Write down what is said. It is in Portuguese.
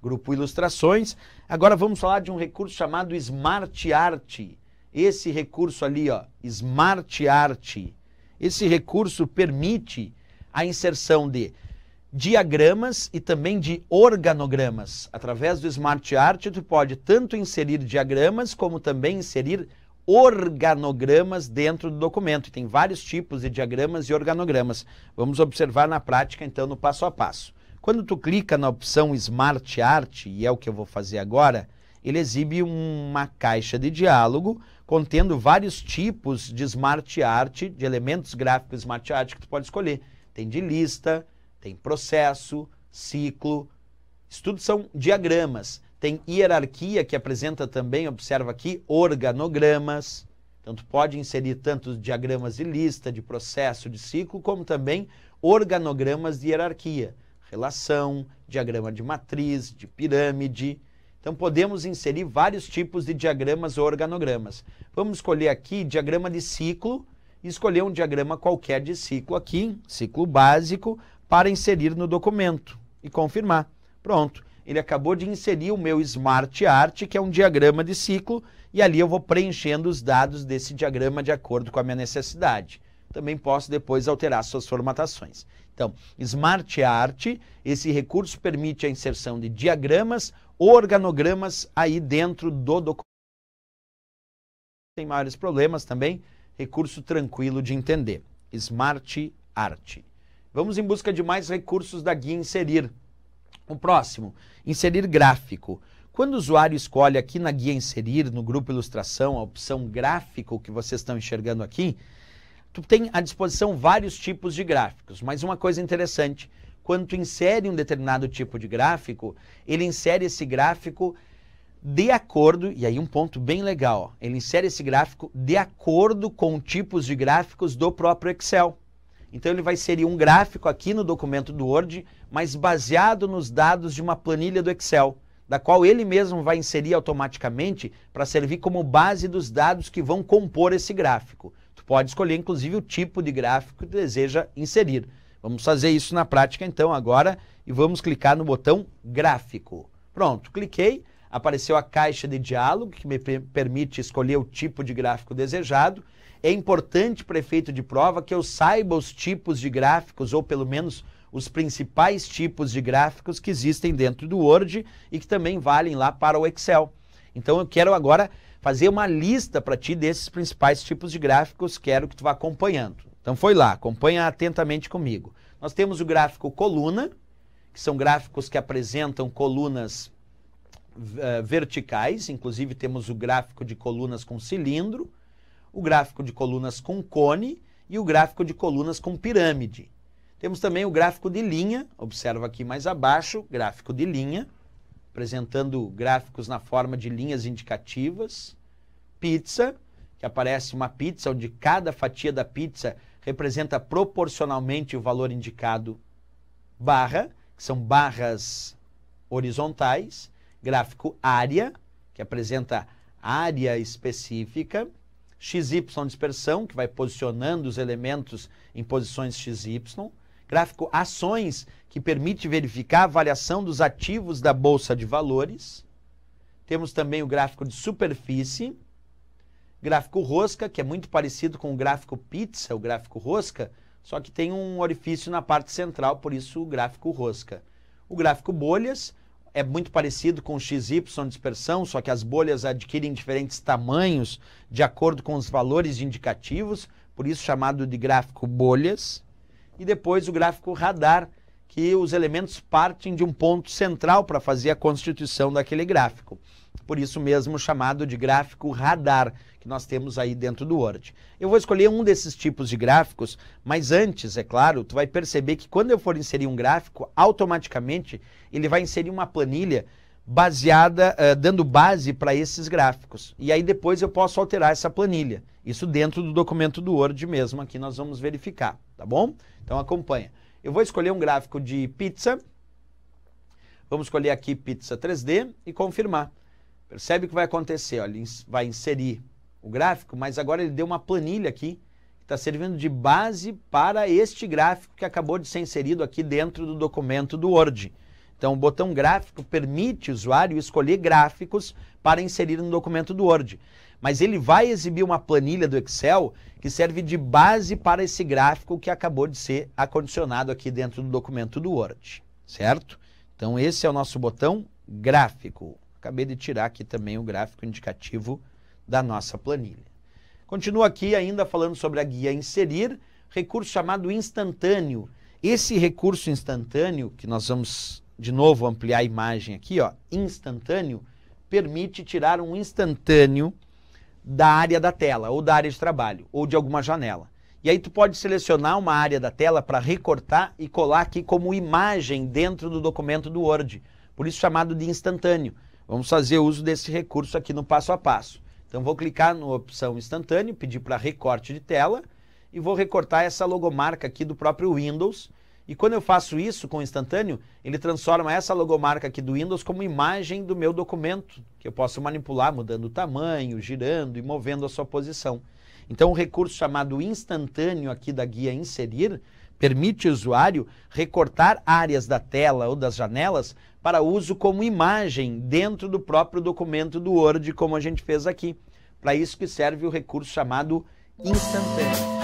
Grupo Ilustrações. Agora vamos falar de um recurso chamado Smart Art. Esse recurso ali, ó, Smart Art. Esse recurso permite a inserção de diagramas e também de organogramas. Através do Smart Art, tu pode tanto inserir diagramas como também inserir organogramas dentro do documento. E tem vários tipos de diagramas e organogramas. Vamos observar na prática, então, no passo a passo. Quando tu clica na opção Smart Art, e é o que eu vou fazer agora, ele exibe uma caixa de diálogo contendo vários tipos de Smart Art, de elementos gráficos Smart Art que tu pode escolher. Tem de lista, tem processo, ciclo, isso tudo são diagramas. Tem hierarquia, que apresenta também, observa aqui, organogramas. Então, tu pode inserir tanto diagramas de lista, de processo, de ciclo, como também organogramas de hierarquia. Relação, diagrama de matriz, de pirâmide. Então, podemos inserir vários tipos de diagramas ou organogramas. Vamos escolher aqui diagrama de ciclo e escolher um diagrama qualquer de ciclo aqui, ciclo básico, para inserir no documento e confirmar. Pronto. Ele acabou de inserir o meu Smart Art, que é um diagrama de ciclo, e ali eu vou preenchendo os dados desse diagrama de acordo com a minha necessidade. Também posso depois alterar suas formatações. Então, Smart Art, esse recurso permite a inserção de diagramas, organogramas aí dentro do documento. Tem maiores problemas também, recurso tranquilo de entender. Smart Art. Vamos em busca de mais recursos da guia Inserir. O próximo, inserir gráfico. Quando o usuário escolhe aqui na guia Inserir, no grupo Ilustração, a opção gráfico que vocês estão enxergando aqui, tu tem à disposição vários tipos de gráficos. Mas uma coisa interessante, quando tu insere um determinado tipo de gráfico, ele insere esse gráfico de acordo, e aí um ponto bem legal, ó, ele insere esse gráfico de acordo com tipos de gráficos do próprio Excel. Então ele vai inserir um gráfico aqui no documento do Word, mas baseado nos dados de uma planilha do Excel, da qual ele mesmo vai inserir automaticamente para servir como base dos dados que vão compor esse gráfico. Tu pode escolher inclusive o tipo de gráfico que tu deseja inserir. Vamos fazer isso na prática então agora e vamos clicar no botão gráfico. Pronto, cliquei, apareceu a caixa de diálogo que me permite escolher o tipo de gráfico desejado. É importante para efeito de prova que eu saiba os tipos de gráficos, ou pelo menos os principais tipos de gráficos que existem dentro do Word e que também valem lá para o Excel. Então eu quero agora fazer uma lista para ti desses principais tipos de gráficos, quero que tu vá acompanhando. Então foi lá, acompanha atentamente comigo. Nós temos o gráfico coluna, que são gráficos que apresentam colunas verticais, inclusive temos o gráfico de colunas com cilindro, o gráfico de colunas com cone e o gráfico de colunas com pirâmide. Temos também o gráfico de linha, observa aqui mais abaixo, gráfico de linha, apresentando gráficos na forma de linhas indicativas. Pizza, que aparece uma pizza onde cada fatia da pizza representa proporcionalmente o valor indicado. Barra, que são barras horizontais. Gráfico área, que apresenta área específica. XY dispersão, que vai posicionando os elementos em posições XY. Gráfico ações, que permite verificar a variação dos ativos da bolsa de valores. Temos também o gráfico de superfície. Gráfico rosca, que é muito parecido com o gráfico pizza, o gráfico rosca, só que tem um orifício na parte central, por isso o gráfico rosca. O gráfico bolhas é muito parecido com o XY dispersão, só que as bolhas adquirem diferentes tamanhos de acordo com os valores indicativos, por isso chamado de gráfico bolhas. E depois o gráfico radar, que os elementos partem de um ponto central para fazer a constituição daquele gráfico. Por isso mesmo chamado de gráfico radar, que nós temos aí dentro do Word. Eu vou escolher um desses tipos de gráficos, mas antes, é claro, tu vai perceber que quando eu for inserir um gráfico, automaticamente ele vai inserir uma planilha baseada, dando base para esses gráficos. E aí depois eu posso alterar essa planilha. Isso dentro do documento do Word mesmo, aqui nós vamos verificar, tá bom? Então acompanha. Eu vou escolher um gráfico de pizza, vamos escolher aqui pizza 3D e confirmar. Percebe o que vai acontecer? Ó, ele vai inserir o gráfico, mas agora ele deu uma planilha aqui, que está servindo de base para este gráfico que acabou de ser inserido aqui dentro do documento do Word. Então, o botão gráfico permite o usuário escolher gráficos para inserir no documento do Word. Mas ele vai exibir uma planilha do Excel que serve de base para esse gráfico que acabou de ser acondicionado aqui dentro do documento do Word, certo? Então, esse é o nosso botão gráfico. Acabei de tirar aqui também o gráfico indicativo da nossa planilha. Continuo aqui ainda falando sobre a guia inserir, recurso chamado instantâneo. Esse recurso instantâneo, que nós vamos de novo ampliar a imagem aqui, ó, instantâneo, permite tirar um instantâneo da área da tela, ou da área de trabalho, ou de alguma janela. E aí tu pode selecionar uma área da tela para recortar e colar aqui como imagem dentro do documento do Word. Por isso chamado de instantâneo. Vamos fazer uso desse recurso aqui no passo a passo. Então vou clicar na opção instantâneo, pedir para recorte de tela e vou recortar essa logomarca aqui do próprio Windows. E quando eu faço isso com o instantâneo, ele transforma essa logomarca aqui do Windows como imagem do meu documento, que eu posso manipular mudando o tamanho, girando e movendo a sua posição. Então o recurso chamado instantâneo aqui da guia inserir permite ao usuário recortar áreas da tela ou das janelas para uso como imagem dentro do próprio documento do Word, como a gente fez aqui. Para isso que serve o recurso chamado instantâneo.